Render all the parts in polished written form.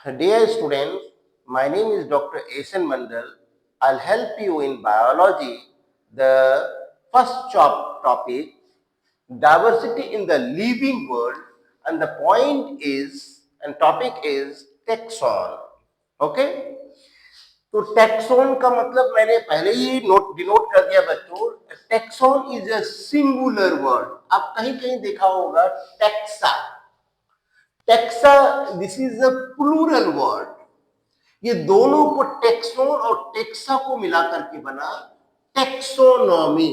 Dear students, my name is Dr. Asen Mandal. I'll help you in biology. The first topic, diversity in the living world, and the point is, and topic is taxon. Okay? तो taxon का मतलब मैंने पहले ही denote कर दिया बच्चों. Taxon is a singular word. आप कहीं कहीं देखा होगा taxa. Taxa, this is a plural word. ये दोनों को टेक्सोन और टेक्सा को मिलाकर के बना टेक्सोनॉमी.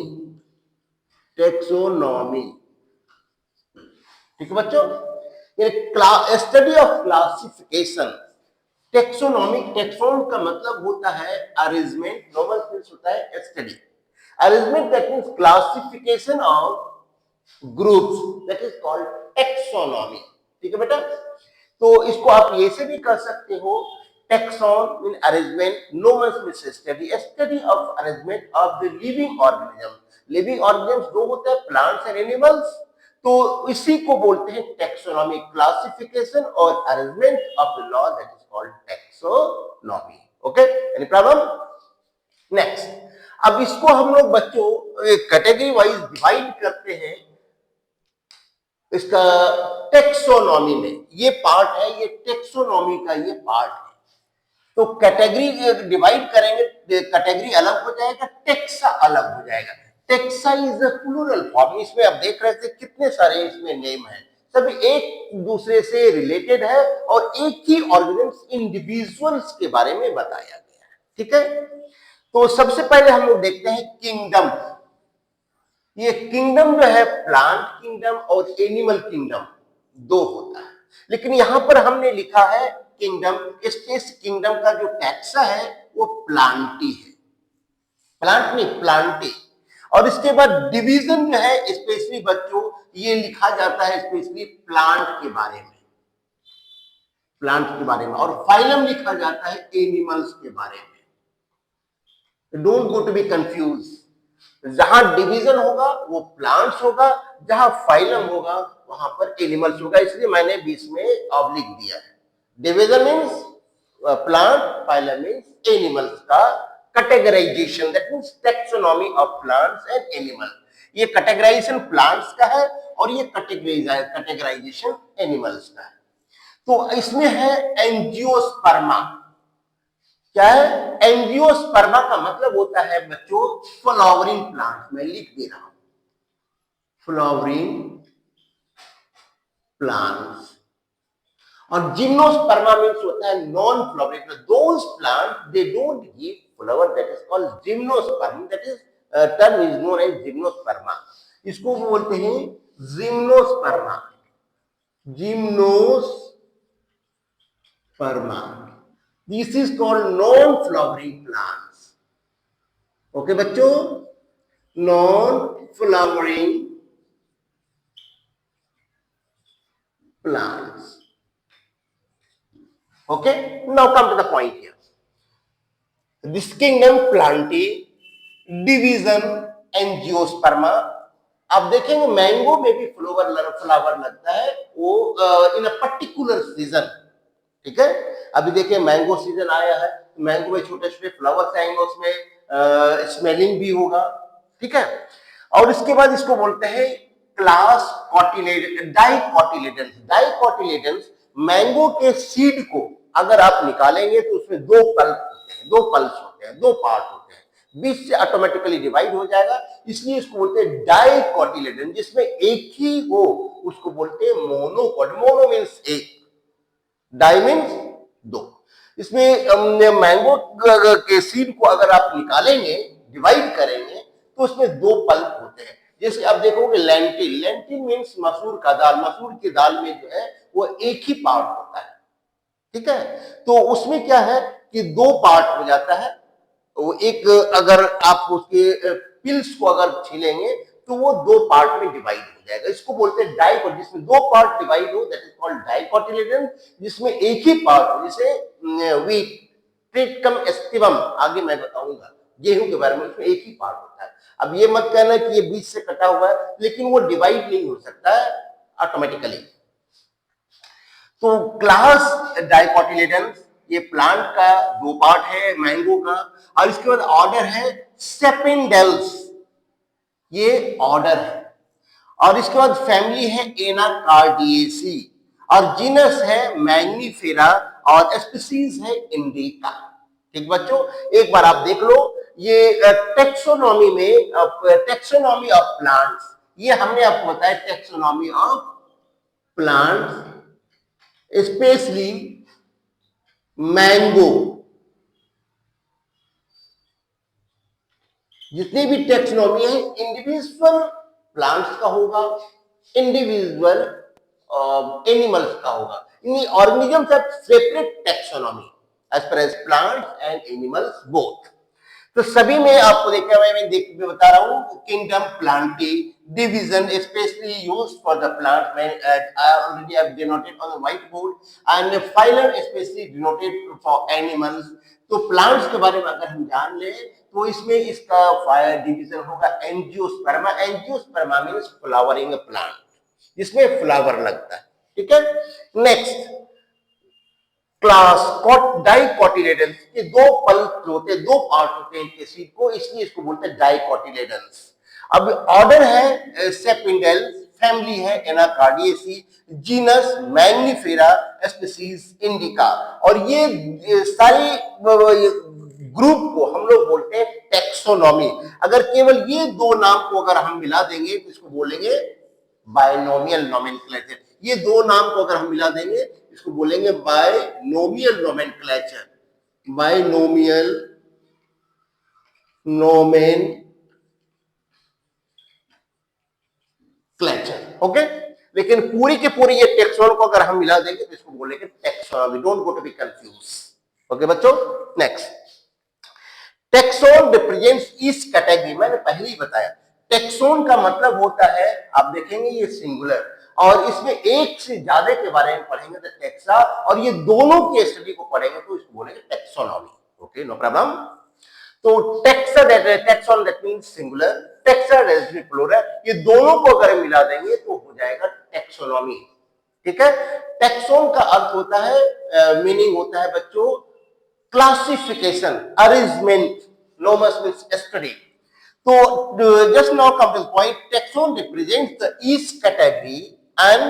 टेक्सोनॉमी. ठीक है बच्चों. ये study of classification. Taxonomic, taxon का मतलब होता है अरेंजमेंट. नॉर्मल सेंस होता है study. Arrangement that means classification of groups, that is called taxonomy. ठीक है बेटा. तो इसको आप ये से भी कर सकते हो. Taxon mean arrangement, nomos means study, study of arrangement of the living organism. Living organism दो होते हैं, प्लांट्स एंड एनिमल्स. तो इसी को बोलते हैं टेक्सोनॉमी, क्लासिफिकेशन और arrangement of the law, that is called taxonomy. Okay, any problem? Next, अब इसको हम लोग बच्चों कैटेगरी वाइज डिवाइड करते हैं. इसका टेक्सोनॉमी में ये पार्ट है, ये टेक्सोनॉमी का ये पार्ट है. तो कैटेगरी डिवाइड करेंगे, कैटेगरी अलग हो जाएगा, टेक्सा अलग हो जाएगा. Taxa is a plural form. इसमें आप देख रहे थे कितने सारे इसमें नेम हैं, सभी एक दूसरे से रिलेटेड है और एक ही ऑर्गेनिज्म, इंडिविजुअल्स के बारे में बताया गया है. ठीक है. तो सबसे पहले हम लोग देखते हैं किंगडम. ये किंगडम जो है, प्लांट किंगडम और एनिमल किंगडम दो होता है. लेकिन यहां पर हमने लिखा है किंगडम. इस किंगडम का जो टैक्सा है वो प्लांटी है. प्लांट नहीं, प्लांटी. और इसके बाद डिवीजन जो है, स्पेशली बच्चों ये लिखा जाता है स्पेशली प्लांट के बारे में, प्लांट के बारे में. और फाइलम लिखा जाता है एनिमल्स के बारे में. Don't go to be confuse. जहां डिवीजन होगा वो प्लांट्स होगा, जहां फाइलम होगा वहां पर एनिमल्स होगा. इसलिए मैंने बीच में ऑब्लिक दिया है. Division means plant, phylum means animals का categorisation, that means taxonomy of plants and animal. ये कैटेगराइजेशन प्लांट्स का है और ये कैटेगराइजेशन एनिमल्स का है. तो इसमें है एंजियोस्पर्मा. क्या है? एंजियोस्पर्मा का मतलब होता है बच्चों फ्लावरिंग प्लांट. मैं लिख दे रहा हूं, फ्लावरिंग प्लांट्स. और जिम्नोस्पर्मा मीन्स होता है non flowering. Those plant they don't give flower, that is called gymnosperm. That is term is known as gymnosperma. इसको बोलते हैं gymnosperma. Gymnosperma. This is called non flowering plants. Okay बच्चों, non flowering plants. Okay, now come to the point here. This kingdom Plantae, division Angiosperma. आप देखेंगे mango में भी flower लगता है वो इन अ पर्टिकुलर सीजन. ठीक है. अभी देखिए मैंगो सीजन आया है, मैंगो में छोटे छोटे फ्लावर्स आएंगे, उसमें स्मेलिंग भी होगा. ठीक है. और इसके बाद इसको बोलते हैं क्लास डाइकोटिलेडन्स. डाइकोटिलेडन्स मैंगो के सीड को अगर आप निकालेंगे तो उसमें दो पल्प होते हैं, दो पल्स होते हैं, दो पार्ट होते हैं, बीच से ऑटोमेटिकली डिवाइड हो जाएगा. इसलिए इसको बोलते हैं डाइकोटिलेडन. जिसमें एक ही हो उसको बोलते हैं मोनोकोट. मोनो मीन्स एक, डाई मीन्स दो. इसमें मैंगो के सीड को अगर आप निकालेंगे, डिवाइड करेंगे तो उसमें दो पल्प होते हैं. जैसे आप देखोगे लेंटिल. लेंटिल मीन्स मसूर का दाल. मसूर की दाल में जो है वो एक ही पार्ट होता है. ठीक है. तो उसमें क्या है कि दो पार्ट हो जाता है. वो एक अगर आप उसके पिल्स को अगर छीलेंगे तो वो दो पार्ट में डिवाइड हो जाएगा. इसको बोलते हैं डाइकोट. जिसमें दो पार्ट डिवाइड हो, दैट इज कॉल्ड डाइकोटिलेडन. जिसमें एक ही पार्ट हो, जैसे वीट, ट्रिटिकम एस्टिवम, आगे मैं बताऊंगा गेहूं के बारे में, उसमें एक ही पार्ट होता है. अब ये मत कहना कि ये बीच से कटा हुआ है, लेकिन वो डिवाइड नहीं हो सकता है ऑटोमेटिकली. तो क्लास फर्स्ट डाइकोटिलेडन्स, ये प्लांट का दो पार्ट है मैंगो का, और इसके बाद ऑर्डर है सेपिंडेल्स, ये ऑर्डर है, और इसके बाद फैमिली है एनाकार्डिएसी, और जीनस है मैग्नीफेरा, और स्पीसीज है इंडिका। ठीक बच्चों, एक बार आप देख लो, ये टेक्सोनॉमी में, टेक्सोनॉमी ऑफ प्लांट्स, ये हमने आपको बताया taxonomy of plants, specially mango. जितनी भी टेक्सोनॉमी है इंडिविजुअल प्लांट्स का होगा, इंडिविजुअल एनिमल्स का होगा, in organisms are separate taxonomy as per as plants and animals both. तो सभी में आपको देखा मैं बता रहा हूं, kingdom plantae division specially used for the plant, मैं already I have denoted on the white board, and phylum specially denoted for animals. तो प्लांट्स के बारे में अगर हम जान लें तो इसमें इसका फायर डिवीजन होगा एंजियोस्पर्मा। एंजियोस्पर्मा मींस फ्लावरिंग प्लांट, जिसमें फ्लावर लगता है। ठीक है, नेक्स्ट क्लास डाइकोटिलेडन्स, ये दो पल होते हैं, दो पार्ट होते हैं इनके सीड को, इसलिए इसको बोलते हैं डाइकोटिलेडन्स। अब ऑर्डर है सेपिंडेल्स, फैमिली है Anacardiaceae, genus Mangifera, species indica, और ये सारी ग्रुप को हम लोग बोलते हैं टेक्सोनॉमी। अगर केवल ये दो नाम को अगर हम मिला देंगे तो इसको बोलेंगे बायनोमियल नोमेनक्लेचर। ये दो नाम को अगर हम मिला देंगे इसको बोलेंगे binomial nomenclature, binomial nomenclature. Okay, लेकिन पूरी के पूरी ये टेक्सोन को अगर हम मिला देंगे तो इसको बोलेंगे taxonomy. Don't go to be confuse. Okay बच्चों, next taxon represents each category. मैंने पहले ही बताया टेक्सोन का मतलब होता है, आप देखेंगे ये सिंगुलर, और इसमें एक से ज्यादा के बारे में पढ़ेंगे तो टेक्सा, और ये दोनों की स्टडी को पढ़ेंगे तो इसको बोलेंगे टेक्सोनॉमी। Okay, no problem. तो taxon that means singular, taxa that means plural, ये दोनों को अगर मिला देंगे तो हो जाएगा टेक्सोनॉमी। ठीक है, टेक्सोन का अर्थ होता है, मीनिंग होता है बच्चों classification, arrangement, nomos means study. So just now come to the point, taxon represents the each category and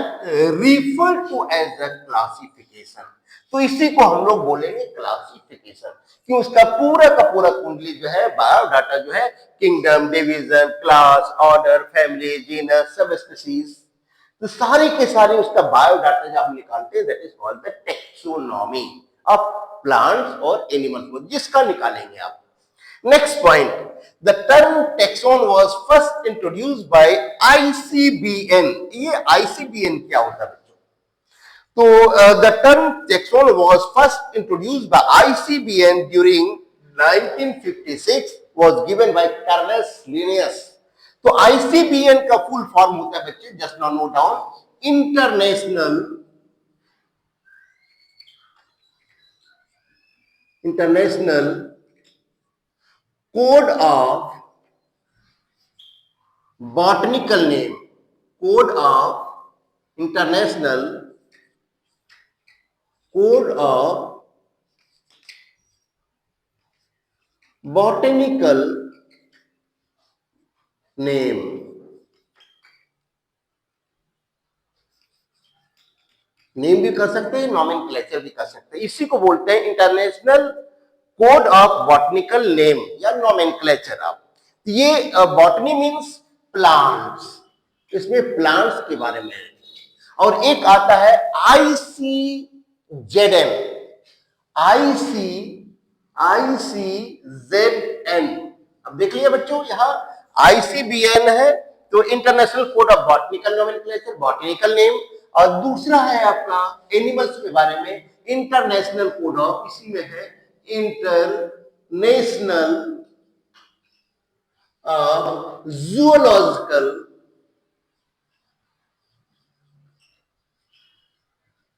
refer to as the classification। तो इसी को हम लोग बोलेंगे क्लासिफिकेशन, कि उसका पूरा का पूरा कुंडली जो है, बायोडाटा जो है, kingdom, division, class, order, family, genus, sub species, तो सारे के सारे उसका बायोडाटा जब हम निकालते हैं that is called the taxonomy of plants और एनिमल्स, जिसका निकालेंगे आप। Next point, the term taxon was first introduced by ICBN। ये ICBN क्या होता है बच्चों? तो the term taxon was first introduced by ICBN during 1956, was given by Carolus Linnaeus। तो ICBN का फुल फॉर्म होता है बच्चे, just now note down, international code of botanical name, code of international code of botanical name. Name भी कर सकते हैं, nomenclature भी कर सकते हैं, इसी को बोलते हैं international code of botanical name या नोमेनक्लेचर। आप ये बॉटनी मींस प्लांट्स, इसमें प्लांट्स के बारे में है, और एक आता है ICZN, ICZN। अब देख लिया बच्चों, यहां ICBN है तो international code of botanical nomenclature, botanical name, और दूसरा है आपका एनिमल्स के बारे में इंटरनेशनल कोड ऑफ, इसी में है इंटरनेशनल जूलॉजिकल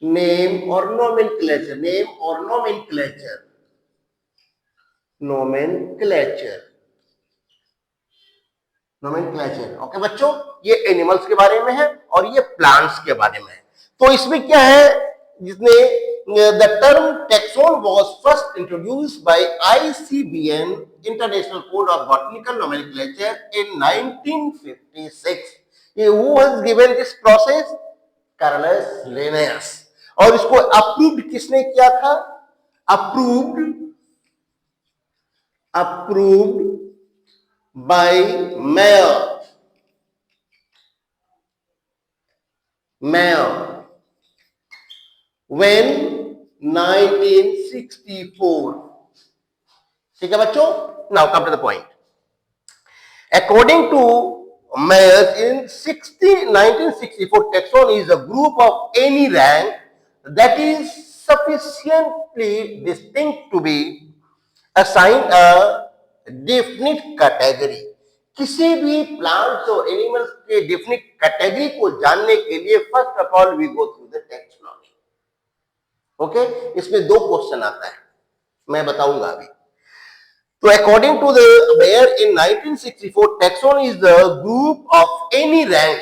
नेम और नोमेनक्लेचर, नेम और नोमेनक्लेचर, नोमेनक्लेचर। ओके बच्चों, ये एनिमल्स के बारे में है और ये प्लांट्स के बारे में है। तो इसमें क्या है, जितने the term taxon was first introduced by ICBN, International Code of Botanical Nomenclature, in 1956. Who has given this process? Carolus Linnaeus. और इसको अप्रूव्ड किसने किया था? Approved by mayor when 1964. ठीक है बच्चों, now come to the point. According to Mayer, in 1964, taxon is a group of any rank that is sufficiently distinct to be assigned a definite category. किसी भी plants और animals के definite category को जानने के लिए first of all we go through the taxonomy. Okay, इसमें दो क्वेश्चन आता है, मैं बताऊंगा अभी. तो according to the Mayer in 1964, taxon is the group of any rank,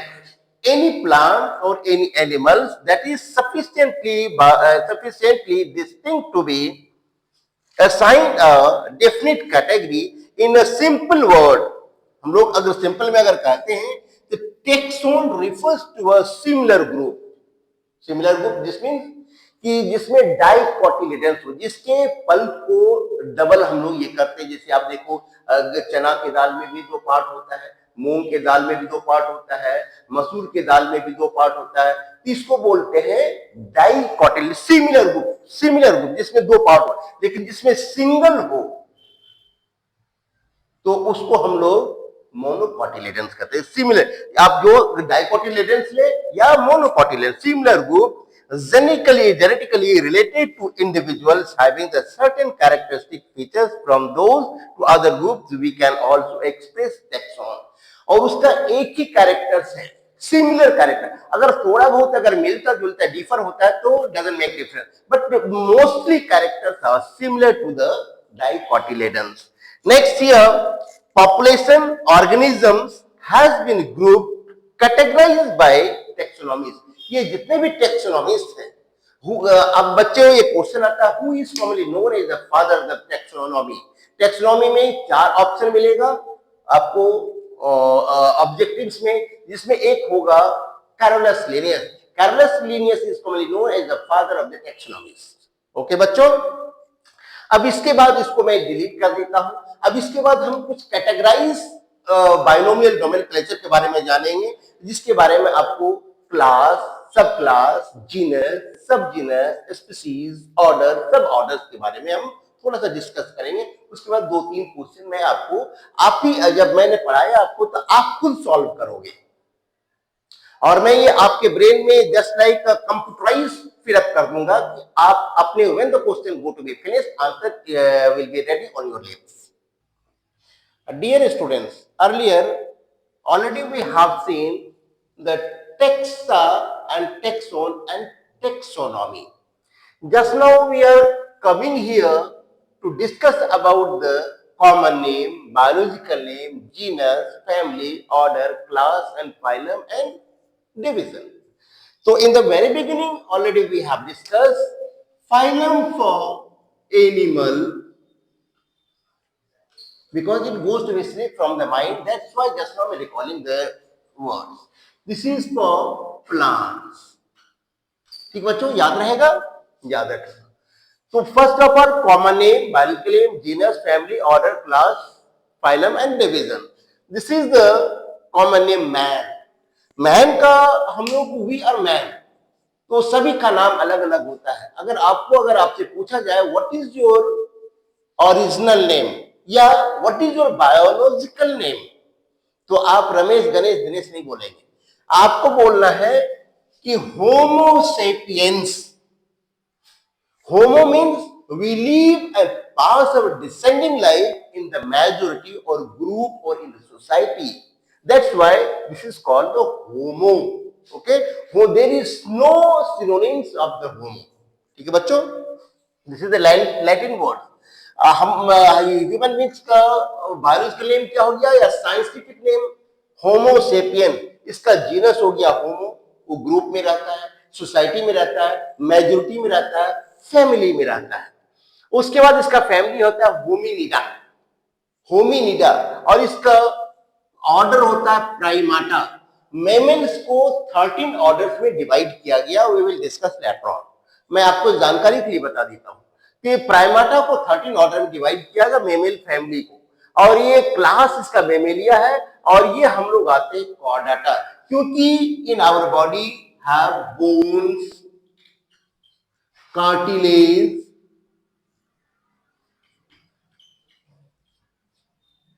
any plant or any animals that is sufficiently distinct to be assigned a definite category. In a simple word, हम लोग अगर simple में अगर कहते हैं तो taxon refers to a similar group. Similar group this means कि जिसमें डाइकोटिलेडन्स हो, जिसके पल्प को डबल हम लोग ये करते हैं. जैसे आप देखो चना के दाल में भी दो पार्ट होता है, मूंग के दाल में भी दो पार्ट होता है, मसूर के दाल में भी दो पार्ट होता है. इसको बोलते हैं डाइकोटिलेडन. सिमिलर ग्रुप जिसमें दो पार्ट हो, लेकिन जिसमें सिंगल हो तो उसको हम लोग मोनोकोटिलेडन्स कहते हैं. सिमिलर, आप जो डाइकोटिलेडन्स ले या monocotyledon, similar group genetically related to individuals having the certain characteristic features from those to other groups, we can also express taxon. और उसका एक ही कैरेक्टर्स है, सिमिलर कैरेक्टर. अगर थोड़ा बहुत अगर मिलता जुलता डिफर होता है तो doesn't make difference, but mostly characters are similar to the dicotyledons. Next here, population organisms has been grouped, categorized by taxonomies. ये जितने भी टैक्सोनॉमिस्ट हैं, अब बच्चे ये क्वेश्चन आता है, who is commonly known as the father of the taxonomy. Taxonomy में चार ऑप्शन मिलेगा आपको ऑब्जेक्टिव्स में, जिसमें एक होगा Carolus Linnaeus. Carolus Linnaeus is commonly known as the father of the taxonomist. Okay बच्चों, अब इसके बाद इसको मैं डिलीट कर देता हूं. अब इसके बाद हम कुछ कैटेगराइज बाइनोमियल नोमेनक्लेचर के बारे में जानेंगे, जिसके बारे में आपको क्लास, सब क्लास, जीनस, सब जीनस, स्पीसीज, ऑर्डर, सब ऑर्डर्स के बारे में हम थोड़ा सा डिस्कस करेंगे. उसके बाद दो तीन क्वेश्चन मैं आपको, आप ही जब मैंने पढ़ाया आपको तो आप खुद सॉल्व करोगे, और मैं ये आपके ब्रेन में जस्ट लाइक कंप्यूटराइज फिर अप कर दूंगा कि आप अपने when the question go to be finished, answer will be ready on your lips. Dear students, earlier already we have seen the taxa and taxon and taxonomy. Just now we are coming here to discuss about the common name, biological name, genus, family, order, class and phylum and division. So in the very beginning already we have discussed phylum for animal, because it goes to be slip from the mind. That's why just now we are recalling the words. This is for plants. ठीक बच्चों, याद रहेगा, याद रखना. तो first of all common name, biological name, genus, family, order, class, phylum and division. This is the common name man. Man का हम लोग वी आर मैन, तो सभी का नाम अलग अलग होता है. अगर आपसे पूछा जाए what is your original name या what is your biological name, तो आप रमेश, गणेश, दिनेश नहीं बोलेंगे. आपको बोलना है कि homo sapiens. Homo means we live and pass our descending life in the majority और ग्रुप और in the society. That's why this is called the homo. Okay, there is no synonyms of the homo. ठीक है बच्चों, this is the Latin word. हम human beings का biological name क्या हो गया या साइंटिफिक नेम होमो सेपियन. इसका जीनस हो गया होमो, वो ग्रुप में रहता है, सोसाइटी में रहता है, मेजॉरिटी में रहता है, फैमिली में रहता है। उसके बाद इसका फैमिली होता है होमिनिडा, होमिनिडा, और इसका ऑर्डर होता है प्राइमाटा। मेमल्स को 13 ऑर्डर्स में डिवाइड किया गया, we will discuss later on. मैं आपको जानकारी के लिए बता देता हूं कि प्राइमाटा को 13 ऑर्डर में डिवाइड किया गया मेमल फैमिली को, और ये क्लास इसका मेमेलिया है, और ये हम लोग आते हैं कॉर्डाटा, क्योंकि in our body have bones, cartilage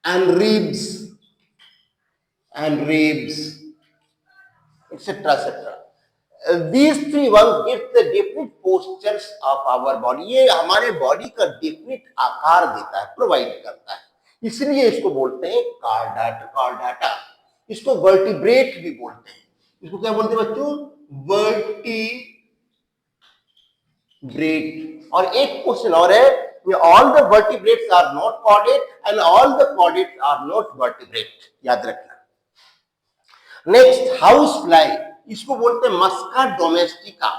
and ribs etc. These three one gives the definite postures of our body. ये हमारे बॉडी का डेफिनेट आकार देता है, प्रोवाइड करता है, इसलिए इसको बोलते हैं कॉर्डाटा। इसको वर्टिब्रेट भी बोलते हैं। इसको क्या बोलते हैं बच्चों? वर्टिब्रेट। और एक क्वेश्चन और है, all the vertebrates are not chordate and all the chordates are not vertebrate, याद रखना। नेक्स्ट हाउस फ्लाई, इसको बोलते हैं मस्का डोमेस्टिका।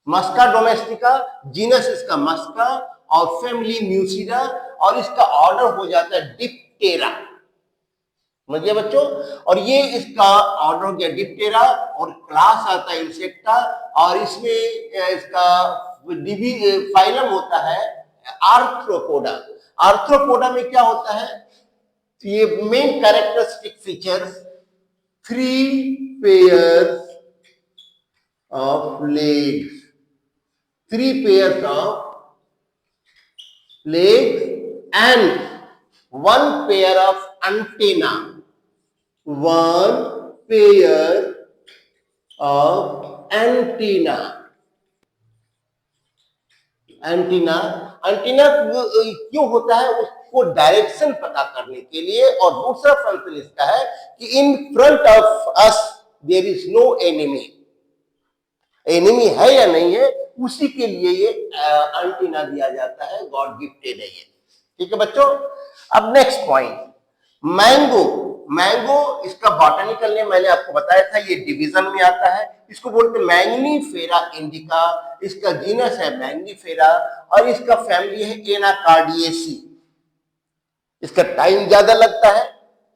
मस्का डोमेस्टिका, जीनस इसका मस्का और फैमिली म्यूसिडा, और इसका ऑर्डर हो जाता है डिप्टेरा। समझिए बच्चों, और ये इसका ऑर्डर हो गया डिप्टेरा, और क्लास आता है इंसेक्टा, और इसमें इसका फाइलम होता है आर्थ्रोपोडा। आर्थ्रोपोडा में क्या होता है? ये main characteristic features, 3 pairs of legs, 3 pairs of legs and 1 pair of antenna, 1 pair of antenna। Antenna, antenna क्यों होता है? उसको डायरेक्शन पता करने के लिए। और दूसरा फंक्शन इसका है कि in front of us there is no enemy, enemy है या नहीं है, उसी के लिए ये एंटीना दिया जाता है, गॉड गिफ्टेड है ये। ठीक है बच्चों। अब नेक्स्ट पॉइंट, मैंगो। मैंगो इसका बॉटनिकल नेम मैंने आपको बताया था, ये डिवीजन में आता है। इसको बोलते हैं मैंगनीफेरा इंडिका, इसका जीनस है मैंगनीफेरा, और इसका फैमिली है एनाकार्डियेसी। इसका टाइम ज्यादा लगता है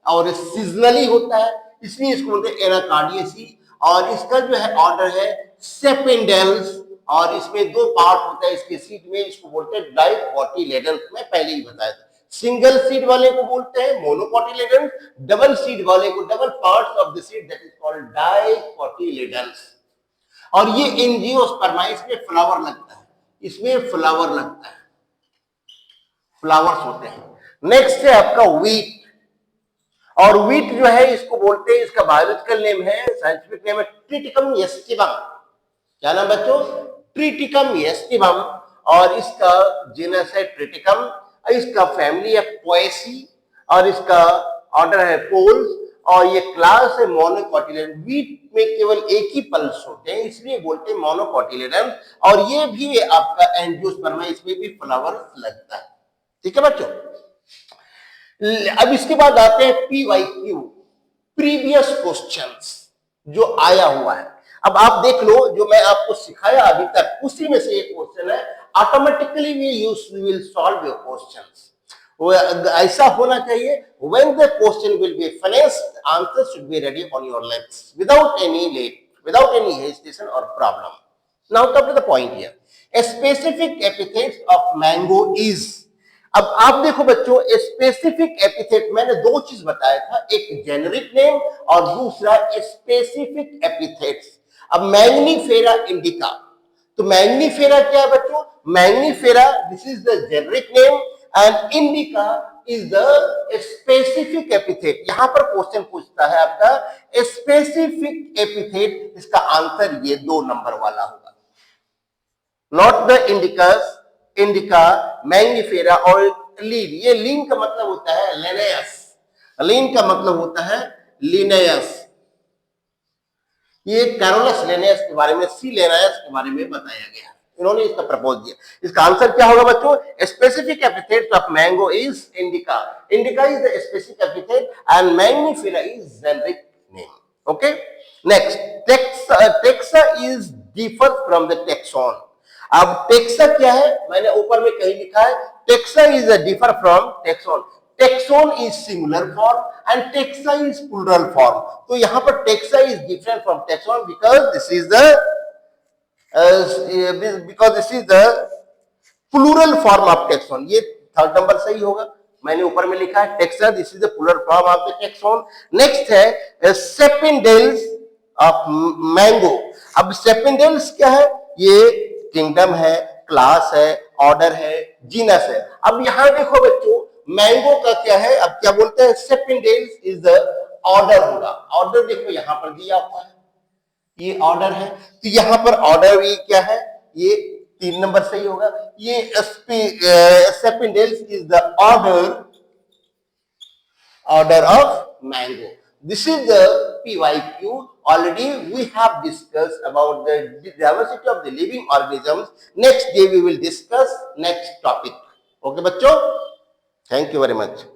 और सीजनली होता है, इसलिए इसको बोलते हैं एनाकार्डियेसी। और इसका जो है ऑर्डर है सेपेंडेल्स, और इसमें 2 पार्ट होता है इसके सीड में, इसको बोलते हैं डाइकोटिलेडन्स। मैं पहले ही बताया था। सिंगल सीड वाले को बोलते हैं मोनोकोटिलेडन्स, डबल सीड वाले को, double parts of the seed, that is called dicotyledons. और ये एंजियोस्पर्मा, इसमें फ्लावर लगता है, इसमें फ्लावर लगता है, फ्लावर्स होते हैं। नेक्स्ट है आपका व्हीट। और व्हीट जो है इसको बोलते हैं, इसका बायोलॉजिकल नेम है, साइंटिफिक नेम है ट्रिटिकम एस्टिवम। क्या नाम बच्चों? Triticum aestivum. और इसका जीनस है ट्रिटिकम, इसका फैमिली है पोएसी, और इसका ऑर्डर है पोल्स, और ये क्लास है मोनोकोटिलेडन। व्हीट में केवल एक ही पल्स होते हैं, इसलिए बोलते हैं मोनोकोटिलेडन। और ये भी आपका एंजियोस्पर्मा, इसमें भी फ्लावर लगता है। ठीक है बच्चों। अब इसके बाद आते हैं PYQ, प्रीवियस क्वेश्चंस, जो आया हुआ है। अब आप देख लो, जो मैं आपको सिखाया अभी तक, उसी में से एक क्वेश्चन है। Automatically we will solve your questions. ऐसा होना चाहिए, when the question will be finished, answer should be ready on your lips without any late, without any hesitation or problem. Now come to the point here. A specific epithet of mango is। अब आप देखो बच्चों, specific epithet, मैंने 2 चीज बताया था, एक generic name और दूसरा स्पेसिफिक एपिथेट्स। अब मैंगनीफेरा इंडिका, तो मैंगनीफेरा क्या है बच्चों? Mangifera, this is the generic name, and indica is the specific epithet. यहां पर क्वेश्चन पूछता है आपका स्पेसिफिक एपिथेट, इसका आंसर ये 2 नंबर वाला होगा, नॉट द इंडिकस, इंडिका, मैंगनीफेरा और लीन। ये लीन का मतलब होता है लिनेयस, लीन का मतलब होता है लिनेयस। ये कैरोलस लिनेयस के बारे में, सी लिनेयस के बारे में बताया गया, इन्होंने इसका प्रपोज दिया। इसका आंसर क्या होगा बच्चों? Specific epithet of mango is indica, indica is the specific epithet and mangifera is generic name. Okay, next, taxa is differ from the taxon. अब टेक्सा क्या है, मैंने ऊपर में कहीं लिखा है, taxa is a differ from taxon. Taxon is singular form and taxa is plural form. तो यहां पर taxa is different from taxon because this is the plural form of taxon. ये थर्ड नंबर सही होगा, मैंने ऊपर में लिखा है taxa, this is the plural form of the taxon. Next है सेपिंडेल्स ऑफ मैंगो। अब सेपिंडेल्स क्या है, ये किंगडम है, क्लास है, ऑर्डर है, जीनस है। अब यहां देखो बच्चों, मैंगो का क्या है, अब क्या बोलते हैं, सेपिंडेल्स इज द ऑर्डर होगा। ऑर्डर देखो यहां पर दिया हुआ है, ये ऑर्डर है, तो यहां पर ऑर्डर ये क्या है, ये 3 नंबर सही होगा। ये Sapindales is the order of mango. This is the PYQ. Already we have discussed about the diversity of the living organisms. Next day we will discuss next topic. Okay बच्चों, thank you very much.